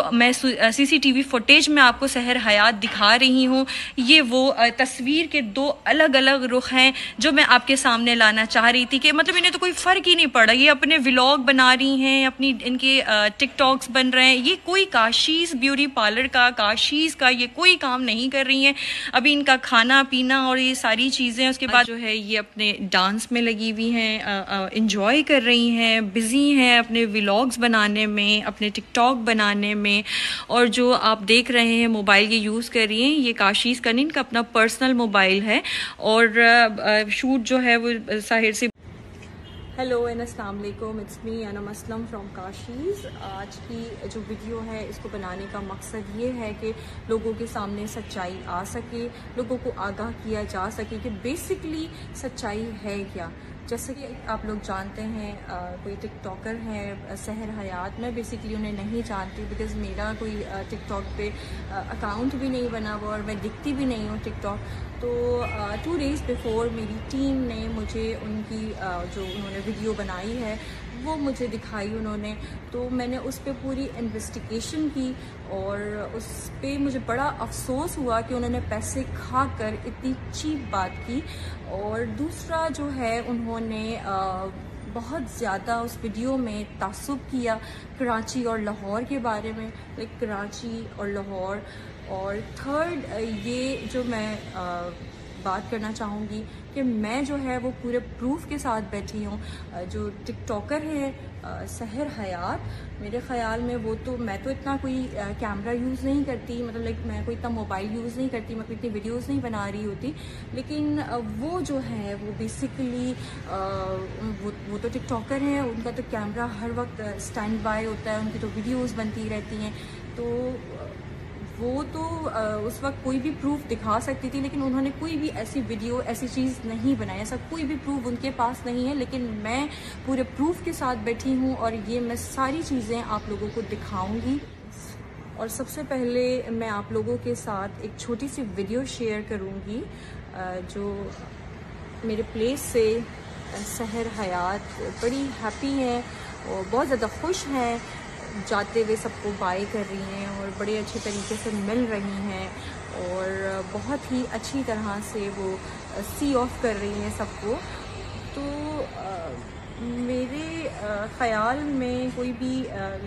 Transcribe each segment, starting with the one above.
जो मैं CCTV footage में आपको सहर हयात दिखा रही हूँ, ये वो तस्वीर के दो अलग अलग रुख हैं जो मैं आपके सामने लाना चाह रही थी कि मतलब इन्हें तो कोई फ़र्क ही नहीं पड़ा। ये अपने व्लॉग बना रही हैं, अपनी इनके टिकटॉक्स बन रहे हैं। ये कोई काशीज़ ब्यूटी पार्लर का, काशीज़ का ये कोई काम नहीं कर रही हैं। अभी इनका खाना पीना और ये सारी चीज़ें, उसके बाद जो है ये अपने डांस में लगी हुई हैं, इंजॉय कर रही हैं, बिज़ी हैं अपने व्लॉग्स बनाने में, अपने टिकटॉक बनाने में। और जो आप देख रहे हैं मोबाइल ये यूज़ कर रही हैं, ये काशीज़ का नहीं, इनका अपना पर्सनल मोबाइल है। और शूट जो है वो साहिर से। हेलो एंड अस्सलाम वालेकुम, it's me Anam Aslam from Kashi's. आज की जो वीडियो है इसको बनाने का मकसद ये है कि लोगों के सामने सच्चाई आ सके, लोगों को आगाह किया जा सके कि बेसिकली सच्चाई है क्या। जैसे कि आप लोग जानते हैं कोई टिकटॉकर है सहर हयात, मैं बेसिकली उन्हें नहीं जानती बिकॉज़ मेरा कोई टिकटॉक पे अकाउंट भी नहीं बना हुआ और मैं दिखती भी नहीं हूँ टिकटॉक। तो 2 डेज़ बिफोर मेरी टीम ने मुझे उनकी जो उन्होंने वीडियो बनाई है वो मुझे दिखाई उन्होंने, तो मैंने उस पर पूरी इन्वेस्टिगेशन की और उस पर मुझे बड़ा अफसोस हुआ कि उन्होंने पैसे खाकर इतनी चीप बात की। और दूसरा जो है उन्होंने बहुत ज़्यादा उस वीडियो में तासुब किया कराची और लाहौर के बारे में, लाइक कराची और लाहौर। और थर्ड ये जो मैं बात करना चाहूँगी कि मैं जो है वो पूरे प्रूफ के साथ बैठी हूँ। जो टिकटॉकर है सहर हयात, मेरे ख़्याल में वो तो, मैं तो इतना कोई कैमरा यूज़ नहीं करती, मतलब लाइक मैं कोई इतना मोबाइल यूज़ नहीं करती, मैं कोई इतनी वीडियोज़ नहीं बना रही होती। लेकिन वो जो है वो बेसिकली वो तो टिकटॉकर हैं, उनका तो कैमरा हर वक्त स्टैंड बाय होता है, उनकी तो वीडियोज़ बनती रहती हैं। तो वो तो उस वक्त कोई भी प्रूफ दिखा सकती थी, लेकिन उन्होंने कोई भी ऐसी वीडियो, ऐसी चीज़ नहीं बनाई, ऐसा कोई भी प्रूफ उनके पास नहीं है। लेकिन मैं पूरे प्रूफ के साथ बैठी हूँ और ये मैं सारी चीज़ें आप लोगों को दिखाऊंगी। और सबसे पहले मैं आप लोगों के साथ एक छोटी सी वीडियो शेयर करूँगी जो मेरे प्लेस से सहर हयात बड़ी हैप्पी हैं और बहुत ज़्यादा खुश हैं, जाते हुए सबको बाय कर रही हैं और बड़े अच्छे तरीके से मिल रही हैं और बहुत ही अच्छी तरह से वो सी ऑफ कर रही हैं सबको। तो मेरे ख़याल में कोई भी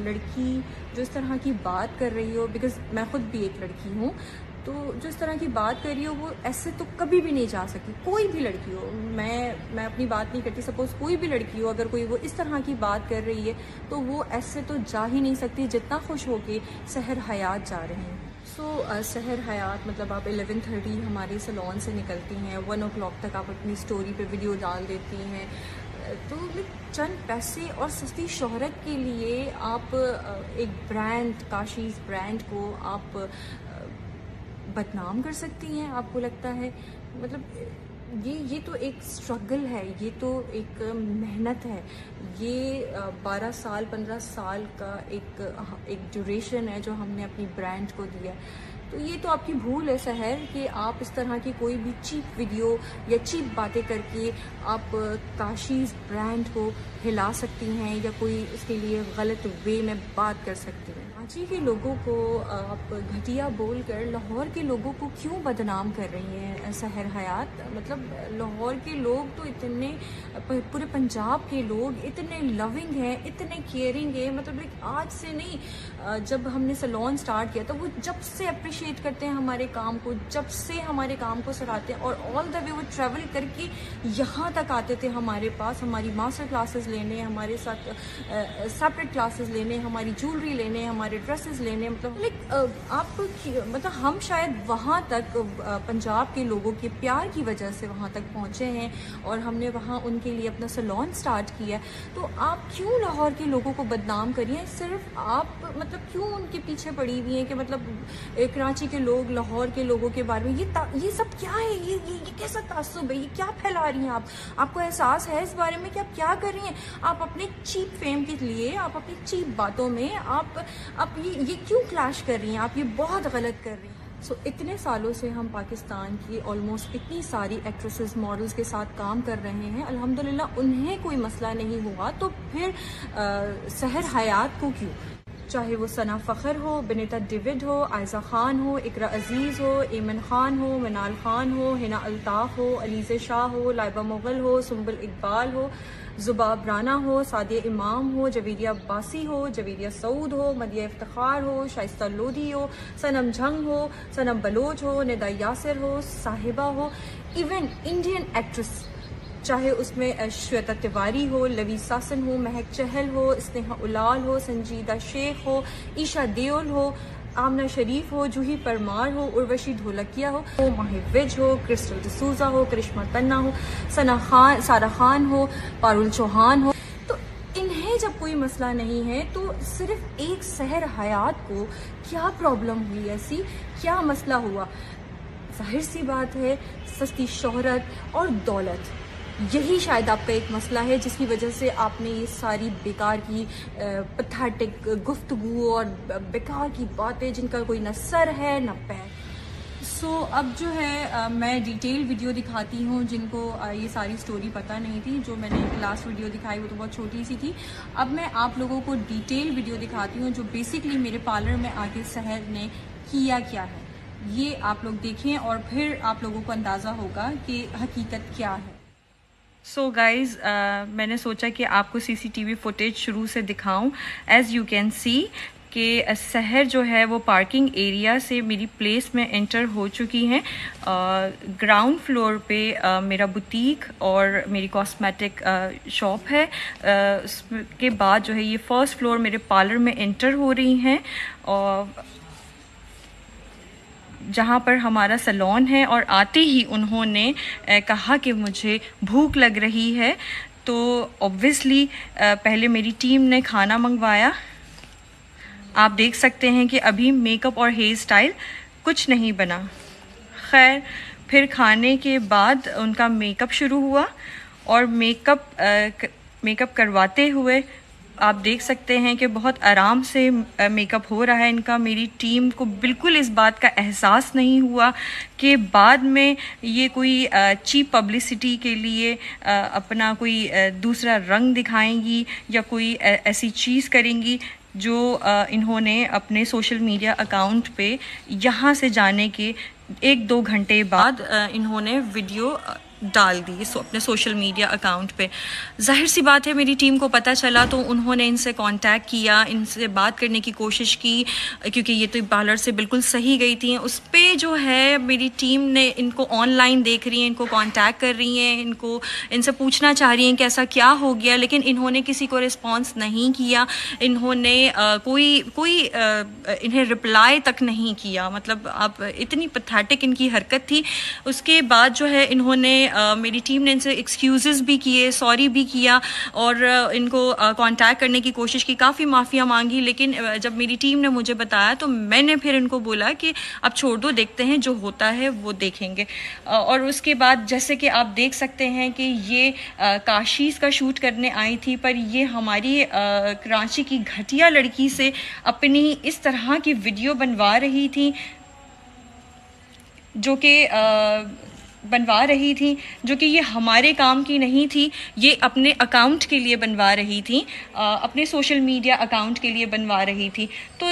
लड़की जो इस तरह की बात कर रही हो, बिकॉज़ मैं ख़ुद भी एक लड़की हूँ, तो जो इस तरह की बात कर रही हो वो ऐसे तो कभी भी नहीं जा सकती। कोई भी लड़की हो, मैं अपनी बात नहीं करती, सपोज़ कोई भी लड़की हो, अगर कोई वो इस तरह की बात कर रही है तो वो ऐसे तो जा ही नहीं सकती जितना खुश होके सहर हयात जा रही हैं। सहर हयात मतलब आप 11:30 हमारे सैलून से निकलती हैं, 1 o'clock तक आप अपनी स्टोरी पे वीडियो डाल देती हैं। तो चंद पैसे और सस्ती शोहरत के लिए आप एक ब्रांड, काशीज़ ब्रांड को आप बदनाम कर सकती हैं, आपको लगता है? मतलब ये तो एक स्ट्रगल है, ये तो एक मेहनत है, ये 12 साल 15 साल का एक ड्यूरेशन है जो हमने अपनी ब्रांड को दिया। तो ये तो आपकी भूल है सहर कि आप इस तरह की कोई भी चीप वीडियो या चीप बातें करके आप काशीज़ ब्रांड को हिला सकती हैं या कोई इसके लिए गलत वे में बात कर सकती हैं। कराची के लोगों को आप घटिया बोलकर लाहौर के लोगों को क्यों बदनाम कर रही हैं सहर हयात? मतलब लाहौर के लोग तो इतने, पूरे पंजाब के लोग इतने लविंग हैं, इतने केयरिंग हैं। मतलब आज से नहीं, जब हमने सैलून स्टार्ट किया तो वो जब से अप्रिशिएट करते हैं हमारे काम को, जब से हमारे काम को सराहते हैं और ऑल द वे वो ट्रैवल करके यहाँ तक आते थे हमारे पास, हमारी मास्टर क्लासेस लेने, हमारे साथ सेपरेट क्लासेस लेने, हमारी ज्वेलरी लेने, हमारे ड्रेसेस लेने। मतलब हम शायद वहाँ तक पंजाब के लोगों के प्यार की वजह से वहाँ तक पहुँचे हैं और हमने वहाँ उनके लिए अपना सैलून स्टार्ट किया। तो आप क्यों लाहौर के लोगों को बदनाम करिए? सिर्फ आप मतलब क्यों उनके पीछे पड़ी हुई हैं कि मतलब कराची के लोग लाहौर के लोगों के बारे में ये सब क्या है? ये कैसा तासुब है? ये क्या फैला रही हैं आप? आपको एहसास है इस बारे में कि आप क्या कर रही हैं? आप अपने चीप फेम के लिए, आप अपनी चीप बातों में आप ये क्यों क्लैश कर रही हैं? आप ये बहुत गलत कर रही हैं। इतने सालों से हम पाकिस्तान की ऑलमोस्ट इतनी सारी एक्ट्रेसेस, मॉडल्स के साथ काम कर रहे हैं, अल्हम्दुलिल्लाह उन्हें कोई मसला नहीं हुआ, तो फिर सहर हयात को क्यों? चाहे वो सना फ़खर हो, बेनिता डेविड हो, आयज़ा ख़ान हो, इकरा अज़ीज़ हो, एमन ख़ान हो, मनाल ख़ान हो, हिना अल्ताफ़ हो, अलीज़े शाह हो, लाइबा मुग़ल हो, सुम्बुल इकबाल हो, ज़ुबाब राना हो, सादिया इमाम हो, जवेदिया अब्बासी हो, जवेदिया सऊद हो, मदिया इफ्तिखार हो, शाइस्ता लोधी हो, सनम झंग हो, सनम बलोच हो, निदा यासिर हो, साहिबा हो, इवन इंडियन एक्ट्रेस चाहे उसमें श्वेता तिवारी हो, लवी सासन हो, महक चहल हो, स्नेहा उलाल हो, संजीदा शेख हो, ईशा देओल हो, आमना शरीफ हो, जूही परमार हो, उर्वशी ढोलकिया हो, माहिविज हो, क्रिस्टल डिसूजा हो, करिश्मा तन्ना हो, सारा खान हो, पारुल चौहान हो। तो इन्हें जब कोई मसला नहीं है तो सिर्फ एक सहर हयात को क्या प्रॉब्लम हुई, ऐसी क्या मसला हुआ? जाहिर सी बात है, सस्ती शोहरत और दौलत, यही शायद आपका एक मसला है जिसकी वजह से आपने ये सारी बेकार की पैथेटिक गुफ्तगू और बेकार की बातें जिनका कोई न सर है न पैर। अब जो है मैं डिटेल वीडियो दिखाती हूँ जिनको ये सारी स्टोरी पता नहीं थी। जो मैंने लास्ट वीडियो दिखाई वो तो बहुत छोटी सी थी। अब मैं आप लोगों को डिटेल वीडियो दिखाती हूँ जो बेसिकली मेरे पार्लर में आके सहर ने किया क्या है। ये आप लोग देखें और फिर आप लोगों को अंदाज़ा होगा कि हकीकत क्या है। गाइज़ मैंने सोचा कि आपको CCTV फुटेज शुरू से दिखाऊं। एज़ यू कैन सी कि सहर जो है वो पार्किंग एरिया से मेरी प्लेस में एंटर हो चुकी हैं। ग्राउंड फ्लोर पे मेरा बुटीक और मेरी कॉस्मेटिक शॉप है। उसके बाद जो है ये फर्स्ट फ्लोर मेरे पार्लर में एंटर हो रही हैं और जहाँ पर हमारा सैलून है। और आते ही उन्होंने कहा कि मुझे भूख लग रही है, तो ऑब्वियसली पहले मेरी टीम ने खाना मंगवाया। आप देख सकते हैं कि अभी मेकअप और हेयर स्टाइल कुछ नहीं बना। खैर फिर खाने के बाद उनका मेकअप शुरू हुआ और मेकअप करवाते हुए आप देख सकते हैं कि बहुत आराम से मेकअप हो रहा है इनका। मेरी टीम को बिल्कुल इस बात का एहसास नहीं हुआ कि बाद में ये कोई चीप पब्लिसिटी के लिए अपना कोई दूसरा रंग दिखाएंगी या कोई ऐसी चीज़ करेंगी जो इन्होंने अपने सोशल मीडिया अकाउंट पे यहाँ से जाने के 1-2 घंटे बाद इन्होंने वीडियो डाल दी अपने सोशल मीडिया अकाउंट पे। जाहिर सी बात है मेरी टीम को पता चला तो उन्होंने इनसे कांटेक्ट किया, इनसे बात करने की कोशिश की, क्योंकि ये तो पार्लर से बिल्कुल सही गई थी। उस पर जो है मेरी टीम ने इनको ऑनलाइन देख रही है, इनको कांटेक्ट कर रही हैं, इनसे पूछना चाह रही हैं कि ऐसा क्या हो गया, लेकिन इन्होंने किसी को रिस्पॉन्स नहीं किया। इन्होंने इन्हें रिप्लाई तक नहीं किया। मतलब आप इतनी पैथेटिक इनकी हरकत थी। उसके बाद जो है इन्होंने मेरी टीम ने इनसे एक्सक्यूज़ेस भी किए, सॉरी भी किया और इनको कांटेक्ट करने की कोशिश की, काफ़ी माफ़िया मांगी। लेकिन जब मेरी टीम ने मुझे बताया तो मैंने फिर इनको बोला कि अब छोड़ दो, देखते हैं जो होता है वो देखेंगे। और उसके बाद जैसे कि आप देख सकते हैं कि ये काशीज़ का शूट करने आई थी, पर ये हमारी कराची की घटिया लड़की से अपनी इस तरह की वीडियो बनवा रही थी जो कि ये हमारे काम की नहीं थी। ये अपने अकाउंट के लिए बनवा रही थी, अपने सोशल मीडिया अकाउंट के लिए बनवा रही थी। तो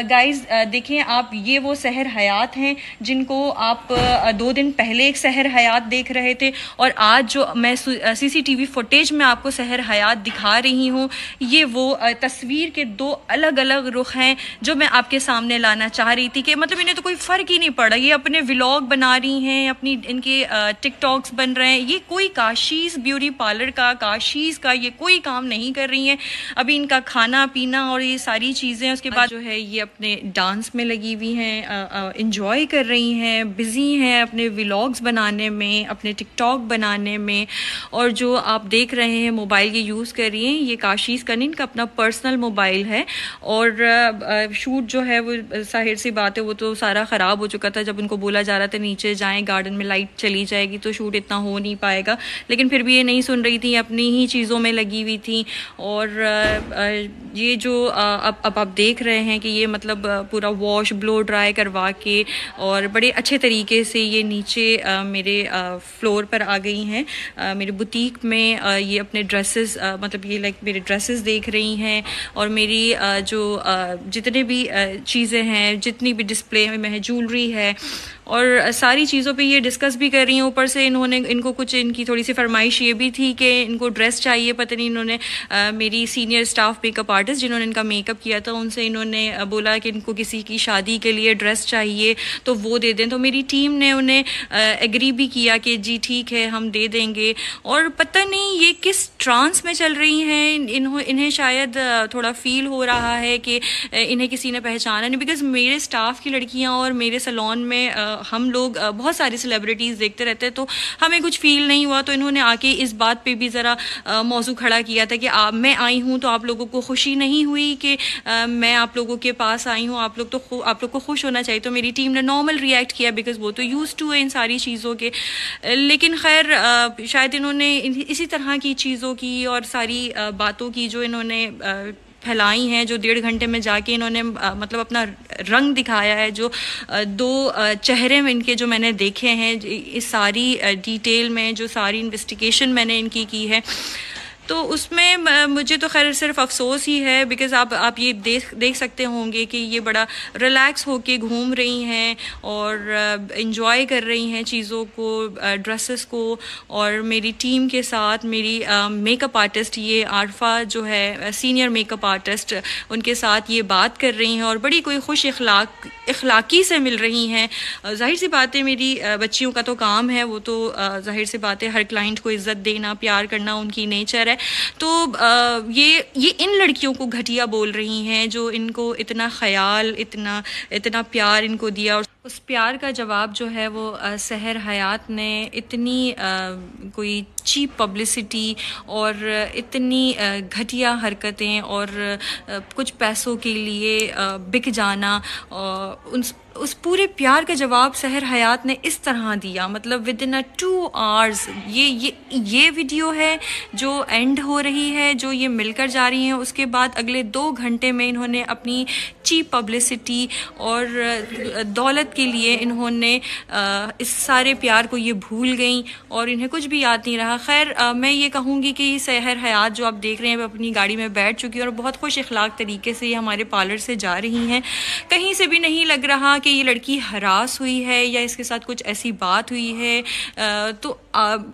गाइज़ देखें आप, ये वो सहर हयात हैं जिनको आप 2 दिन पहले एक सहर हयात देख रहे थे और आज जो मैं CCTV फुटेज में आपको सहर हयात दिखा रही हूँ, ये वो तस्वीर के 2 अलग अलग रुख हैं जो मैं आपके सामने लाना चाह रही थी। कि मतलब इन्हें तो कोई फ़र्क ही नहीं पड़ा, ये अपने व्लॉग बना रही हैं, अपनी इनके टिकटॉक्स बन रहे हैं। ये कोई काशीज़ ब्यूटी पार्लर का, काशीज़ का ये कोई काम नहीं कर रही हैं। अभी इनका खाना पीना और ये सारी चीज़ें, उसके बाद जो है ये अपने डांस में लगी हुई हैं, इंजॉय कर रही हैं, बिज़ी हैं अपने व्लॉग्स बनाने में, अपने टिकटॉक बनाने में। और जो आप देख रहे हैं मोबाइल ये यूज़ कर रही हैं, ये काशीज़ का नहीं, इनका अपना पर्सनल मोबाइल है। और शूट जो है वो जाहिर सी बात है वो तो सारा ख़राब हो चुका था। जब उनको बोला जा रहा था नीचे जाएँ, गार्डन में लाइट चली चली जाएगी तो शूट इतना हो नहीं पाएगा, लेकिन फिर भी ये नहीं सुन रही थी, अपनी ही चीज़ों में लगी हुई थी। और ये जो अब आप देख रहे हैं कि ये मतलब पूरा वॉश ब्लो ड्राई करवा के और बड़े अच्छे तरीके से ये नीचे मेरे फ्लोर पर आ गई हैं। मेरे बुटीक में ये अपने ड्रेसेस मतलब ये लाइक मेरे ड्रेसेस देख रही हैं और मेरी जो जितने भी चीज़ें हैं, जितनी भी डिस्प्ले में है, ज्वेलरी है और सारी चीज़ों पे ये डिस्कस भी कर रही हैं। ऊपर से इनको कुछ इनकी थोड़ी सी फरमाइश ये भी थी कि इनको ड्रेस चाहिए। पता नहीं इन्होंने मेरी सीनियर स्टाफ मेकअप आर्टिस्ट जिन्होंने इनका मेकअप किया था उनसे इन्होंने बोला कि इनको किसी की शादी के लिए ड्रेस चाहिए तो वो दे दें। तो मेरी टीम ने उन्हें एग्री भी किया कि जी ठीक है हम दे देंगे। और पता नहीं ये किस ट्रांस में चल रही हैं, इन्हें शायद थोड़ा फील हो रहा है कि इन्हें किसी ने पहचाना नहीं। बिकॉज मेरे स्टाफ की लड़कियाँ और मेरे सैलून में हम लोग बहुत सारी सेलिब्रिटीज़ देखते रहते हैं तो हमें कुछ फील नहीं हुआ। तो इन्होंने आके इस बात पे भी ज़रा मौजू खड़ा किया था कि मैं आई हूँ तो आप लोगों को खुशी नहीं हुई कि मैं आप लोगों के पास आई हूँ, आप लोग को खुश होना चाहिए। तो मेरी टीम ने नॉर्मल रिएक्ट किया बिकॉज वो तो यूज्ड टू है इन सारी चीज़ों के। लेकिन खैर शायद इन्होंने इसी तरह की चीज़ों की और सारी बातों की जो इन्होंने फैलाई हैं, जो 1.5 घंटे में जाके इन्होंने मतलब अपना रंग दिखाया है, जो 2 चेहरे में इनके जो मैंने देखे हैं इस सारी डिटेल में, जो सारी इन्वेस्टिगेशन मैंने इनकी की है, तो उसमें मुझे तो खैर सिर्फ अफसोस ही है। बिकॉज़ आप ये देख सकते होंगे कि ये बड़ा रिलैक्स होके घूम रही हैं और इन्जॉय कर रही हैं चीज़ों को, ड्रेसेस को। और मेरी टीम के साथ मेरी मेकअप आर्टिस्ट ये आरफा जो है सीनियर मेकअप आर्टिस्ट, उनके साथ ये बात कर रही हैं और बड़ी कोई खुश इखलाकी से मिल रही हैं। जाहिर सी बात है मेरी बच्चियों का तो काम है, वो तो जाहिर सी बात है हर क्लाइंट को इज़्ज़त देना, प्यार करना उनकी नेचर है। तो ये इन लड़कियों को घटिया बोल रही हैं जो इनको इतना ख्याल, इतना प्यार इनको दिया। और उस प्यार का जवाब जो है वो सहर हयात ने इतनी कोई चीप पब्लिसिटी और इतनी घटिया हरकतें और कुछ पैसों के लिए बिक जाना, उस पूरे प्यार का जवाब सहर हयात ने इस तरह दिया। मतलब विद इन 2 आवर्स ये वीडियो है जो एंड हो रही है, जो ये मिलकर जा रही हैं। उसके बाद अगले 2 घंटे में इन्होंने अपनी चीप पब्लिसिटी और दौलत के लिए इन्होंने इस सारे प्यार को ये भूल गई और इन्हें कुछ भी याद नहीं रहा। खैर मैं ये कहूँगी कि सहर हयात जो आप देख रहे हैं अपनी गाड़ी में बैठ चुकी है और बहुत खुश इखलाक तरीके से ये हमारे पार्लर से जा रही हैं। कहीं से भी नहीं लग रहा कि ये लड़की हरास हुई है या इसके साथ कुछ ऐसी बात हुई है। तो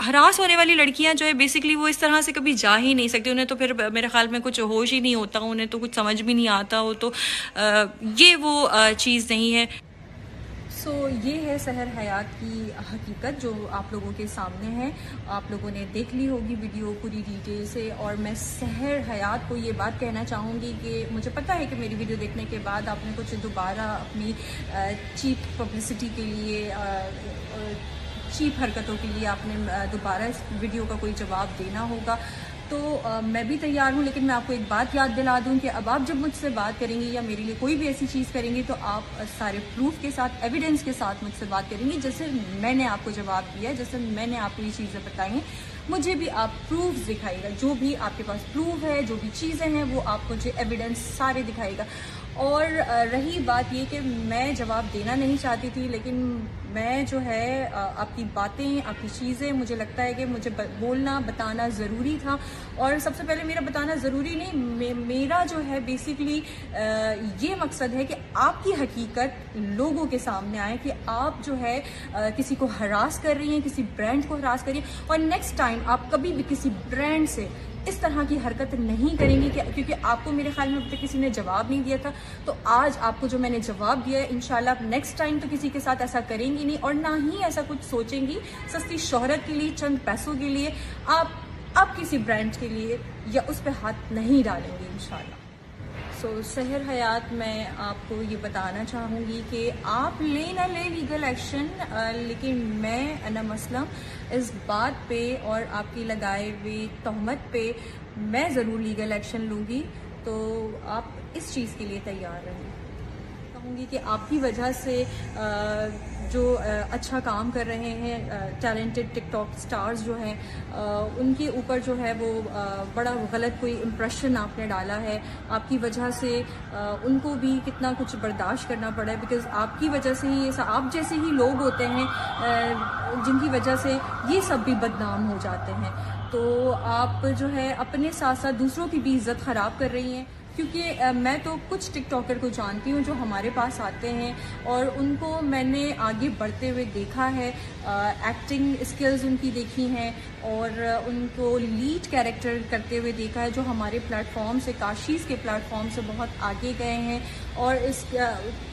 हरास होने वाली लड़कियां जो है बेसिकली वो इस तरह से कभी जा ही नहीं सकती, उन्हें तो फिर मेरे ख्याल में कुछ होश ही नहीं होता, उन्हें तो कुछ समझ भी नहीं आता हो। तो ये वो चीज़ नहीं है। सो ये है सहर हयात की हकीकत जो आप लोगों के सामने है। आप लोगों ने देख ली होगी वीडियो पूरी डिटेल से। और मैं सहर हयात को ये बात कहना चाहूँगी कि मुझे पता है कि मेरी वीडियो देखने के बाद आपने कुछ दोबारा अपनी चीप पब्लिसिटी के लिए चीप हरकतों के लिए आपने दोबारा इस वीडियो का कोई जवाब देना होगा। तो मैं भी तैयार हूँ, लेकिन मैं आपको एक बात याद दिला दूँ कि अब आप जब मुझसे बात करेंगे या मेरे लिए कोई भी ऐसी चीज़ करेंगे तो आप सारे प्रूफ के साथ, एविडेंस के साथ मुझसे बात करेंगे। जैसे मैंने आपको जवाब दिया, जैसे मैंने आपको ये चीज़ें बताई हैं, मुझे भी आप प्रूफ दिखाइएगा। जो भी आपके पास प्रूफ है, जो भी चीज़ें हैं, वो आप मुझे एविडेंस सारे दिखाइएगा। और रही बात ये कि मैं जवाब देना नहीं चाहती थी, लेकिन मैं जो है आपकी बातें, आपकी चीज़ें, मुझे लगता है कि मुझे बोलना, बताना ज़रूरी था। और सबसे पहले मेरा बताना ज़रूरी नहीं, मेरा जो है बेसिकली ये मकसद है कि आपकी हकीकत लोगों के सामने आए कि आप जो है किसी को हरास कर रही हैं, किसी ब्रांड को हरास कर रही हैं। और नेक्स्ट टाइम आप कभी भी किसी ब्रांड से इस तरह की हरकत नहीं करेंगी क्योंकि आपको मेरे ख्याल में अब तक किसी ने जवाब नहीं दिया था। तो आज आपको जो मैंने जवाब दिया है, इंशाल्लाह आप नेक्स्ट टाइम तो किसी के साथ ऐसा करेंगी नहीं और ना ही ऐसा कुछ सोचेंगी सस्ती शोहरत के लिए, चंद पैसों के लिए आप किसी ब्रांड के लिए या उस पर हाथ नहीं डालेंगे इंशाल्लाह। सो सहर हयात, मैं आपको ये बताना चाहूँगी कि आप ले ना ले लीगल एक्शन, लेकिन मैं अनम असलम इस बात पे और आपकी लगाए हुए तहमत पे मैं ज़रूर लीगल एक्शन लूँगी। तो आप इस चीज़ के लिए तैयार रहें। चाहूँगी कि आपकी वजह से जो अच्छा काम कर रहे हैं टैलेंटेड टिकटॉक स्टार्स जो हैं उनके ऊपर जो है वो बड़ा गलत कोई इम्प्रेशन आपने डाला है। आपकी वजह से उनको भी कितना कुछ बर्दाश्त करना पड़ा है, बिकॉज़ आपकी वजह से ही आप जैसे ही लोग होते हैं जिनकी वजह से ये सब भी बदनाम हो जाते हैं। तो आप जो है अपने साथ साथ दूसरों की भी इज़्ज़त ख़राब कर रही हैं, क्योंकि मैं तो कुछ टिकटॉकर को जानती हूँ जो हमारे पास आते हैं और उनको मैंने आगे बढ़ते हुए देखा है, एक्टिंग स्किल्स उनकी देखी हैं और उनको लीड कैरेक्टर करते हुए देखा है, जो हमारे प्लेटफॉर्म से, काशीज़ के प्लेटफॉर्म से बहुत आगे गए हैं। और इस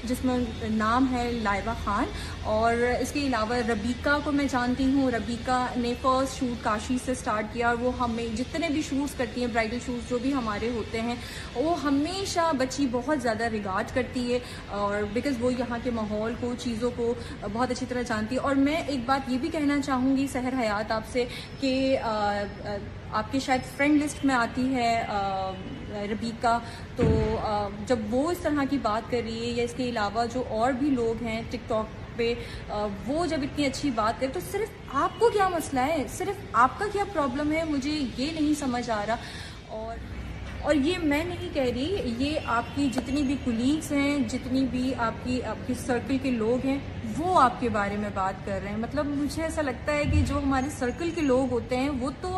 जिसमें नाम है लाइबा खान, और इसके अलावा रबीका को मैं जानती हूँ। रबीका ने फर्स्ट शूट काशी से स्टार्ट किया और वो हमें जितने भी शूट्स करती हैं, ब्राइडल शूट्स जो भी हमारे होते हैं, वो हमेशा बच्ची बहुत ज़्यादा रिगार्ड करती है और बिकॉज़ वो यहाँ के माहौल को, चीज़ों को बहुत अच्छी तरह जानती है। और मैं एक बात ये भी कहना चाहूँगी सहर हयात आपसे कि आपके शायद फ्रेंड लिस्ट में आती है रबीका, तो जब वो इस तरह की बात कर रही है या इसके अलावा जो और भी लोग हैं टिकटॉक पे, वो जब इतनी अच्छी बात करें, तो सिर्फ आपको क्या मसला है, सिर्फ आपका क्या प्रॉब्लम है, मुझे ये नहीं समझ आ रहा। और ये मैं नहीं कह रही, ये आपकी जितनी भी कुलीग्स हैं, जितनी भी आपकी सर्कल के लोग हैं, वो आपके बारे में बात कर रहे हैं। मतलब मुझे ऐसा लगता है कि जो हमारे सर्कल के लोग होते हैं वो तो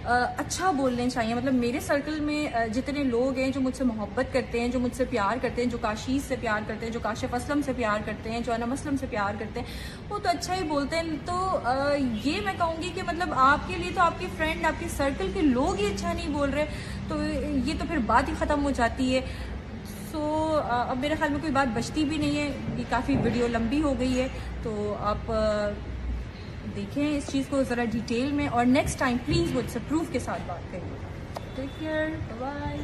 अच्छा बोलने चाहिए। मतलब मेरे सर्कल में जितने लोग हैं जो मुझसे मोहब्बत करते हैं, जो मुझसे प्यार करते हैं, जो काशीज़ से प्यार करते हैं, जो काशिफ असलम से प्यार करते हैं, जो अनम असलम से प्यार करते हैं, वो तो अच्छा ही बोलते हैं। तो ये मैं कहूँगी कि मतलब आपके लिए तो आपके फ्रेंड, आपके सर्कल के लोग ही अच्छा नहीं बोल रहे, तो ये तो फिर बात ही ख़त्म हो जाती है। सो अब मेरे ख्याल में कोई बात बचती भी नहीं है, ये काफ़ी वीडियो लंबी हो गई है, तो आप देखें इस चीज़ को ज़रा डिटेल में, और नेक्स्ट टाइम प्लीज़ मुझसे प्रूफ के साथ बात करिए। Take care, bye.